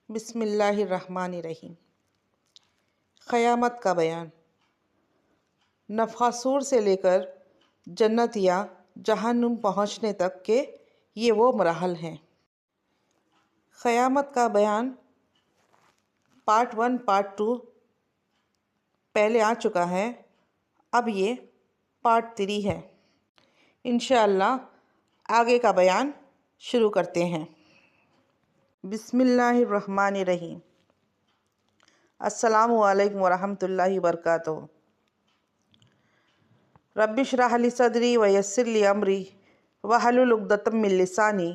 بسم اللہ الرحمن الرحیم۔ قیامت کا بیان۔ نفخہ سے لے کر جنت یا جہنم پہنچنے تک کے یہ وہ مراحل ہیں۔ قیامت کا بیان پارٹ 1 پارٹ 2 پہلے آ چکا ہے، اب یہ پارٹ 3 ہے۔ انشاءاللہ آگے کا بیان شروع کرتے ہیں۔ بسم اللہ الرحمن الرحیم۔ السلام علیکم ورحمۃ اللہ وبرکاتہ۔ رب اشرح لی صدری ویسر لی امری واحلل عقدۃ من لسانی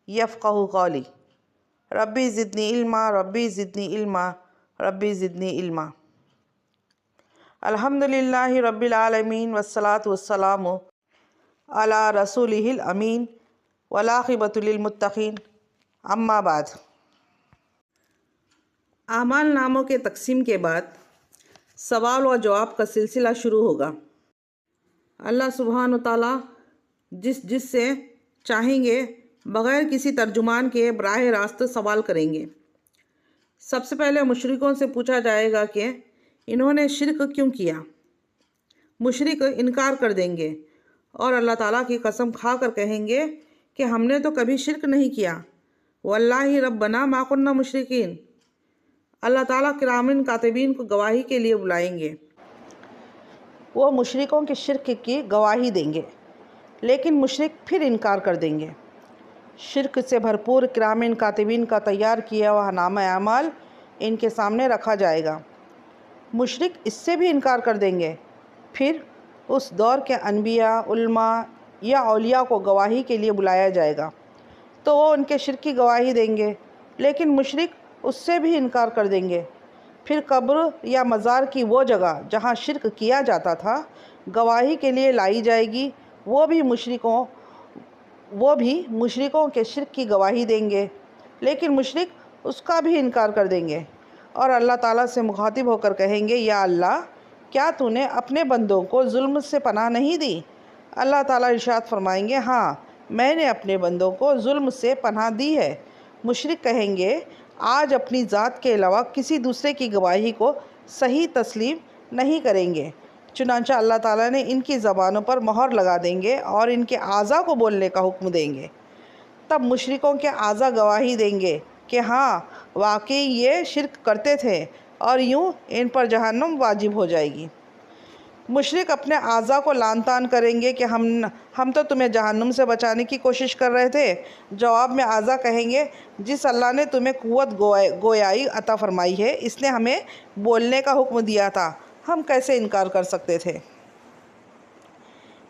یفقہوا قولی۔ ربی زدنی علما ربی زدنی علما ربی زدنی علما۔ الحمدللہ رب العالمین والصلاة والسلام علی رسولہ الامین والعاقبۃ للمتقین، اما بعد۔ اعمال ناموں کے تقسیم کے بعد سوال و جواب کا سلسلہ شروع ہوگا۔ اللہ سبحانہ وتعالیٰ جس سے چاہیں گے بغیر کسی ترجمان کے براہ راست سوال کریں گے۔ سب سے پہلے مشرکوں سے پوچھا جائے گا کہ انہوں نے شرک کیوں کیا۔ مشرک انکار کر دیں گے اور اللہ تعالیٰ کی قسم کھا کر کہیں گے کہ ہم نے تو کبھی شرک نہیں کیا، واللہ ربنا ما کنا مشرکین۔ اللہ تعالیٰ کرامن کاتبین کو گواہی کے لیے بلائیں گے، وہ مشرکوں کے شرک کی گواہی دیں گے، لیکن مشرک پھر انکار کر دیں گے۔ شرک سے بھرپور کرامن کاتبین کا تیار کیا ہوا نامہ اعمال ان کے سامنے رکھا جائے گا۔ مشرک اس سے بھی انکار کر دیں گے، پھر اس دور کے انبیاء، علماء یا اولیاء کو گواہی کے لیے بلایا جائے گا تو وہ ان کے شرک کی گواہی دیں گے، لیکن مشرک اس سے بھی انکار کر دیں گے۔ پھر قبر یا مزار کی وہ جگہ جہاں شرک کیا جاتا تھا گواہی کے لیے لائی جائے گی، وہ بھی مشرکوں کے شرک کی گواہی دیں گے، لیکن مشرک اس کا بھی انکار کر دیں گے اور اللہ تعالیٰ سے مخاطب ہو کر کہیں گے، یا اللہ کیا تو نے اپنے بندوں کو ظلم سے پناہ نہیں دی؟ اللہ تعالیٰ ارشاد فرمائیں گے، ہاں میں نے اپنے بندوں کو ظلم سے پناہ دی ہے۔ مشرک کہیں گے، آج اپنی ذات کے علاوہ کسی دوسرے کی گواہی کو صحیح تسلیم نہیں کریں گے۔ چنانچہ اللہ تعالیٰ نے ان کی زبانوں پر مہر لگا دیں گے اور ان کے اعضاء کو بولنے کا حکم دیں گے۔ تب مشرکوں کے اعضاء گواہی دیں گے کہ ہاں واقعی یہ شرک کرتے تھے، اور یوں ان پر جہنم واجب ہو جائے گی۔ مشرک اپنے اعضاء کو لعن طعن کریں گے کہ ہم تو تمہیں جہنم سے بچانے کی کوشش کر رہے تھے۔ جواب میں اعضاء کہیں گے، جس اللہ نے تمہیں قوت گویائی عطا فرمائی ہے، اس نے ہمیں بولنے کا حکم دیا تھا، ہم کیسے انکار کر سکتے تھے۔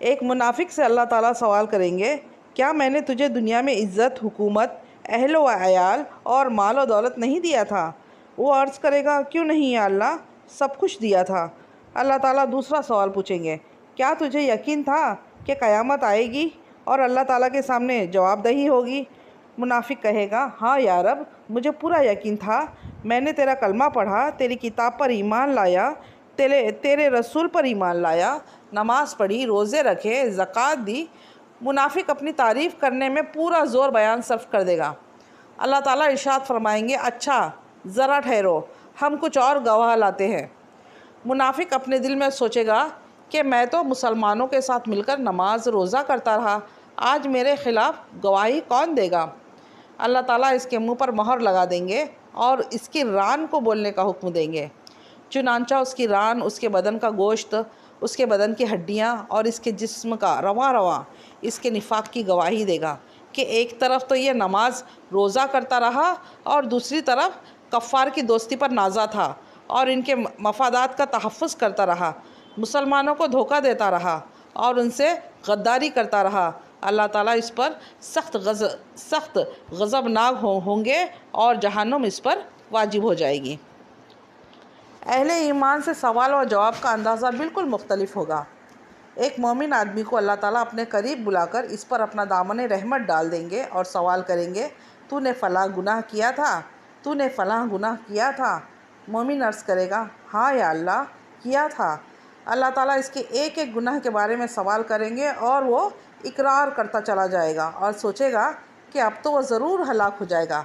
ایک منافق سے اللہ تعالیٰ سوال کریں گے، کیا میں نے تجھے دنیا میں عزت، حکومت، اہل و عیال اور مال و دولت نہیں دیا تھا؟ وہ عرض کرے گا، کیوں نہیں یا اللہ، سب کچھ دیا تھا۔ اللہ تعالیٰ دوسرا سوال پوچھیں گے، کیا تجھے یقین تھا کہ قیامت آئے گی اور اللہ تعالیٰ کے سامنے جواب دہی ہوگی؟ منافق کہے گا، ہاں یا رب، مجھے پورا یقین تھا، میں نے تیرا کلمہ پڑھا، تیری کتاب پر ایمان لایا، تیرے رسول پر ایمان لایا، نماز پڑھی، روزے رکھے، زکوٰۃ دی۔ منافق اپنی تعریف کرنے میں پورا زور بیان صرف کر دے گا۔ اللہ تعالیٰ ارشاد فرمائیں گے، اچھا ذرا ٹھہرو، ہم کچھ اور گواہ لاتے ہیں۔ منافق اپنے دل میں سوچے گا کہ میں تو مسلمانوں کے ساتھ مل کر نماز روزہ کرتا رہا، آج میرے خلاف گواہی کون دے گا؟ اللہ تعالیٰ اس کے منہ پر مہر لگا دیں گے اور اس کی ران کو بولنے کا حکم دیں گے۔ چنانچہ اس کی ران، اس کے بدن کا گوشت، اس کے بدن کی ہڈیاں اور اس کے جسم کا رواں اس کے نفاق کی گواہی دے گا کہ ایک طرف تو یہ نماز روزہ کرتا رہا اور دوسری طرف کفار کی دوستی پر نازا تھا اور ان کے مفادات کا تحفظ کرتا رہا، مسلمانوں کو دھوکہ دیتا رہا اور ان سے غداری کرتا رہا۔ اللہ تعالیٰ اس پر سخت غضبناک ہوں گے اور جہنم اس پر واجب ہو جائے گی۔ اہل ایمان سے سوال و جواب کا اندازہ بالکل مختلف ہوگا۔ ایک مومن آدمی کو اللہ تعالیٰ اپنے قریب بلا کر اس پر اپنا دامن رحمت ڈال دیں گے اور سوال کریں گے، تو نے فلاں گناہ کیا تھا، تو نے فلاں گناہ کیا تھا؟ مومن عرض کرے گا، ہاں یا اللہ کیا تھا۔ اللہ تعالیٰ اس کے ایک ایک گناہ کے بارے میں سوال کریں گے اور وہ اقرار کرتا چلا جائے گا اور سوچے گا کہ اب تو وہ ضرور ہلاک ہو جائے گا۔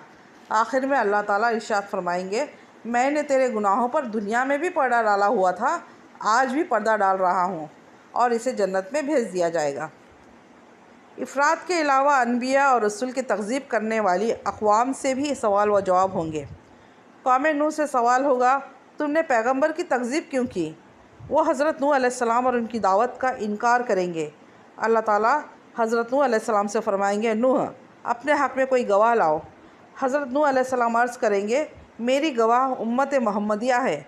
آخر میں اللہ تعالیٰ ارشاد فرمائیں گے، میں نے تیرے گناہوں پر دنیا میں بھی پردہ ڈالا ہوا تھا، آج بھی پردہ ڈال رہا ہوں، اور اسے جنت میں بھیج دیا جائے گا۔ افراد کے علاوہ انبیاء اور رسول کی تکذیب کرنے والی اقوام سے بھی سوال و جواب ہوں گے۔ قوم نوح سے سوال ہوگا، تم نے پیغمبر کی تکذیب کیوں کی؟ وہ حضرت نوح علیہ السلام اور ان کی دعوت کا انکار کریں گے۔ اللہ تعالیٰ حضرت نوح علیہ السلام سے فرمائیں گے، نوح اپنے حق میں کوئی گواہ لاؤ۔ حضرت نوح علیہ السلام عرض کریں گے، میری گواہ امت محمدیہ ہے۔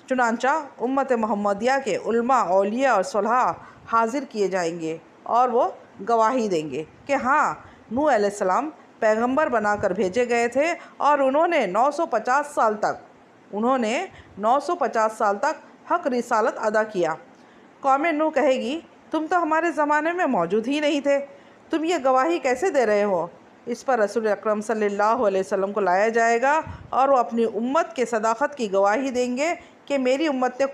چنانچہ امت محمدیہ کے علماء، اولیاء اور صلحاء حاضر کیے جائیں گے اور وہ گواہی دیں گے کہ ہاں، نوح علیہ السلام پیغمبر بنا کر بھیجے گئے تھے اور انہوں نے 950 سال تک حق رسالت ادا کیا۔ قوم نوح کہے گی، تم تو ہمارے زمانے میں موجود ہی نہیں تھے، تم یہ گواہی کیسے دے رہے ہو؟ اس پر رسول اکرم صلی اللہ علیہ وسلم کو لایا جائے گا اور وہ اپنی امت کے صداقت کی گواہی دیں گے کہ میری امت نے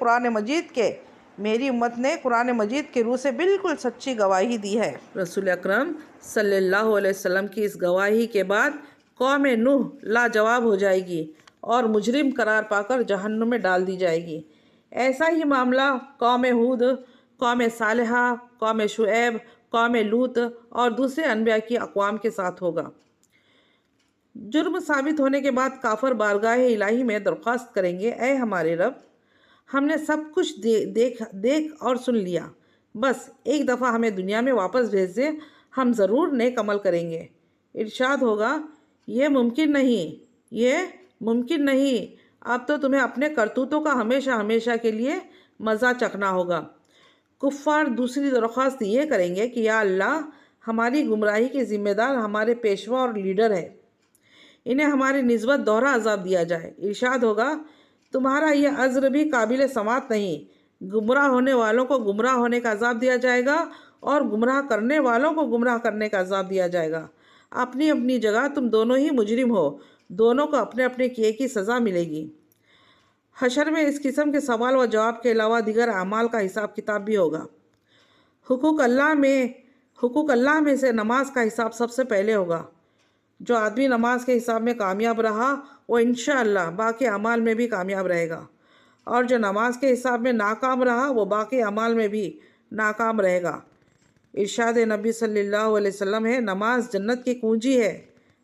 قرآن مجید کے روح سے بالکل سچی گواہی دی ہے۔ رسول اکرم صلی اللہ علیہ وسلم کی اس گواہی کے بعد قوم نوح لاجواب ہو جائے گی اور مجرم قرار پا کر جہنم میں ڈال دی جائے گی۔ ایسا ہی معاملہ قوم ہود، قوم صالحہ، قوم شعیب، قوم لوط اور دوسرے انبیاء کی اقوام کے ساتھ ہوگا۔ جرم ثابت ہونے کے بعد کافر بارگاہ الہی میں درخواست کریں گے، اے ہمارے رب، ہم نے سب کچھ دیکھ اور سن لیا، بس ایک دفعہ ہمیں دنیا میں واپس بھیج دے، ہم ضرور نیک عمل کریں گے۔ ارشاد ہوگا، یہ ممکن نہیں، اب تو تمہیں اپنے کرتوتوں کا ہمیشہ ہمیشہ کے لیے مزہ چکھنا ہوگا۔ کفار دوسری درخواست یہ کریں گے کہ یا اللہ، ہماری گمراہی کے ذمہ دار ہمارے پیشوا اور لیڈر ہیں، انہیں ہماری نسبت دوہرا عذاب دیا جائے۔ ارشاد ہوگا، تمہارا یہ عذر بھی قابل سماعت نہیں، گمراہ ہونے والوں کو گمراہ ہونے کا عذاب دیا جائے گا اور گمراہ کرنے والوں کو گمراہ کرنے کا عذاب دیا جائے گا۔ اپنی اپنی جگہ تم دونوں ہی مجرم ہو، دونوں کو اپنے اپنے کیے کی سزا ملے گی۔ حشر میں اس قسم کے سوال و جواب کے علاوہ دیگر اعمال کا حساب کتاب بھی ہوگا۔ حقوق اللہ میں سے نماز کا حساب سب سے پہلے ہوگا۔ جو آدمی نماز کے حساب میں کامیاب رہا وہ انشاءاللہ باقی اعمال میں بھی کامیاب رہے گا، اور جو نماز کے حساب میں ناکام رہا وہ باقی اعمال میں بھی ناکام رہے گا۔ ارشاد نبی صلی اللہ علیہ وسلم ہے، نماز جنت کی کنجی ہے،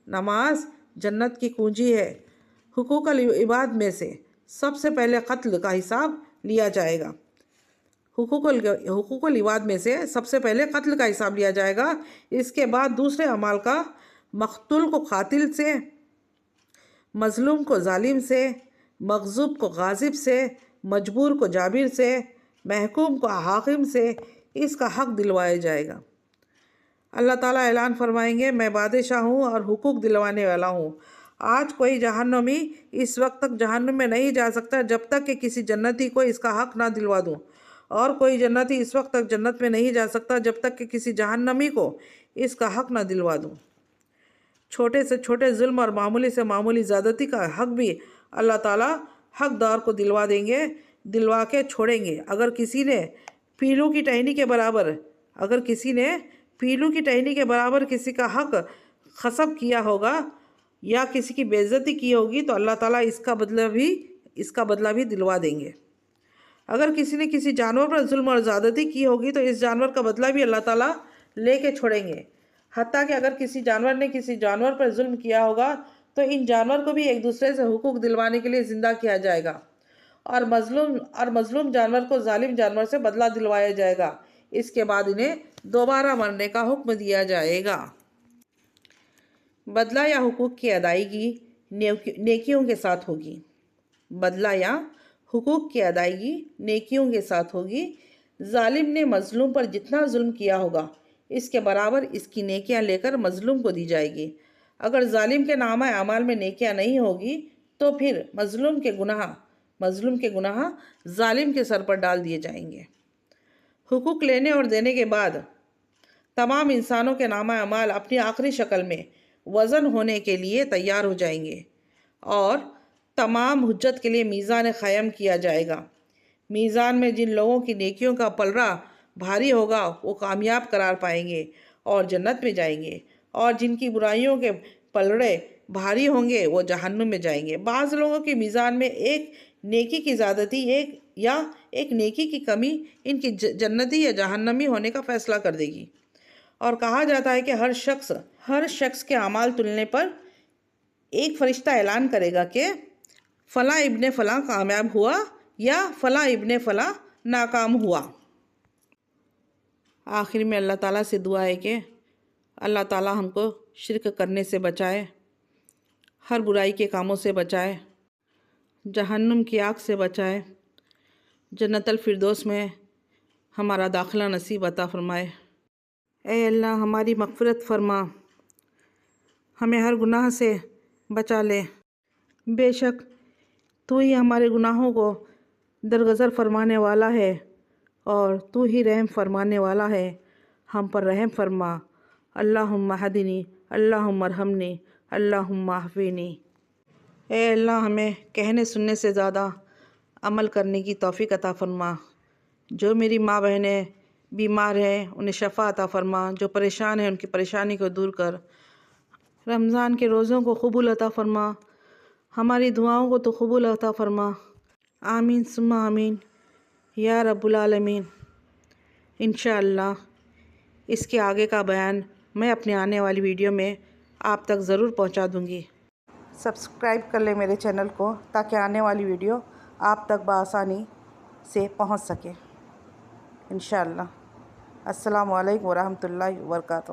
نماز جنت کی کنجی ہے۔ حقوق العباد میں سے سب سے پہلے قتل کا حساب لیا جائے گا۔ حقوق العباد میں سے سب سے پہلے قتل کا حساب لیا جائے گا، اس کے بعد دوسرے اعمال کا، مقتول کو قاتل سے، مظلوم کو ظالم سے، مغصوب کو غاصب سے، مجبور کو جابر سے، محکوم کو حاکم سے اس کا حق دلوایا جائے گا۔ اللہ تعالیٰ اعلان فرمائیں گے، میں بادشاہ ہوں اور حقوق دلوانے والا ہوں۔ آج کوئی جہنمی اس وقت تک جہنم میں نہیں جا سکتا جب تک کہ کسی جنتی کو اس کا حق نہ دلوا دوں، اور کوئی جنتی اس وقت تک جنت میں نہیں جا سکتا جب تک کہ کسی جہنمی کو اس کا حق نہ دلوا دوں۔ چھوٹے سے چھوٹے ظلم اور معمولی سے معمولی زیادتی کا حق بھی اللہ تعالیٰ حقدار کو دلوا دیں گے، دلوا کے چھوڑیں گے۔ اگر کسی نے پیلو کی ٹہنی کے برابر کسی کا حق غصب کیا ہوگا یا کسی کی بے عزتی کی ہوگی تو اللہ تعالیٰ اس کا بدلہ بھی دلوا دیں گے۔ اگر کسی نے کسی جانور پر ظلم اور زیادتی کی ہوگی تو اس جانور کا بدلہ بھی اللہ تعالیٰ لے کے چھوڑیں گے۔ حتیٰ کہ اگر کسی جانور نے کسی جانور پر ظلم کیا ہوگا تو ان جانور کو بھی ایک دوسرے سے حقوق دلوانے کے لیے زندہ کیا جائے گا، اور مظلوم جانور کو ظالم جانور سے بدلہ دلوایا جائے گا۔ اس کے بعد انہیں دوبارہ مرنے کا حکم دیا جائے گا۔ بدلہ یا حقوق کی ادائیگی نیکیوں کے ساتھ ہوگی۔ بدلہ یا حقوق کی ادائیگی نیکیوں کے ساتھ ہوگی۔ ظالم نے مظلوم پر جتنا ظلم کیا ہوگا اس کے برابر اس کی نیکیاں لے کر مظلوم کو دی جائے گی۔ اگر ظالم کے نامہ اعمال میں نیکیاں نہیں ہوگی تو پھر مظلوم کے گناہ ظالم کے سر پر ڈال دیے جائیں گے۔ حقوق لینے اور دینے کے بعد تمام انسانوں کے نامہ اعمال اپنی آخری شکل میں وزن ہونے کے لیے تیار ہو جائیں گے، اور تمام حجت کے لیے میزان قائم کیا جائے گا۔ میزان میں جن لوگوں کی نیکیوں کا پلڑا بھاری ہوگا وہ کامیاب قرار پائیں گے اور جنت میں جائیں گے، اور جن کی برائیوں کے پلڑے بھاری ہوں گے وہ جہنم میں جائیں گے۔ بعض لوگوں کی میزان میں ایک نیکی کی زیادتی ایک نیکی کی کمی ان کی جنتی یا جہنمی ہونے کا فیصلہ کر دے گی۔ اور کہا جاتا ہے کہ ہر شخص کے اعمال تلنے پر ایک فرشتہ اعلان کرے گا کہ فلاں ابن فلاں کامیاب ہوا یا فلاں ابن فلاں ناکام ہوا۔ آخر میں اللہ تعالیٰ سے دعا ہے کہ اللہ تعالیٰ ہم کو شرک کرنے سے بچائے، ہر برائی کے کاموں سے بچائے، جہنم کی آگ سے بچائے، جنت الفردوس میں ہمارا داخلہ نصیب عطا فرمائے۔ اے اللہ ہماری مغفرت فرما، ہمیں ہر گناہ سے بچا لے۔ بے شک تو ہی ہمارے گناہوں کو درگزر فرمانے والا ہے اور تو ہی رحم فرمانے والا ہے، ہم پر رحم فرما۔ اللہم ہدنی، اللہم ارحمنی، اللہم اعفنی۔ اے اللہ ہمیں کہنے سننے سے زیادہ عمل کرنے کی توفیق عطا فرما۔ جو میری ماں بہنیں بیمار ہیں انہیں شفا عطا فرما، جو پریشان ہیں ان کی پریشانی کو دور کر، رمضان کے روزوں کو قبول عطا فرما، ہماری دعاؤں کو تو قبول عطا فرما۔ آمین ثم آمین یا رب العالمین۔ انشاءاللہ اس کے آگے کا بیان میں اپنے آنے والی ویڈیو میں آپ تک ضرور پہنچا دوں گی۔ سبسکرائب کر لیں میرے چینل کو تاکہ آنے والی ویڈیو آپ تک بآسانی سے پہنچ سکے انشاءاللہ۔ السلام علیکم ورحمۃ اللہ وبرکاتہ۔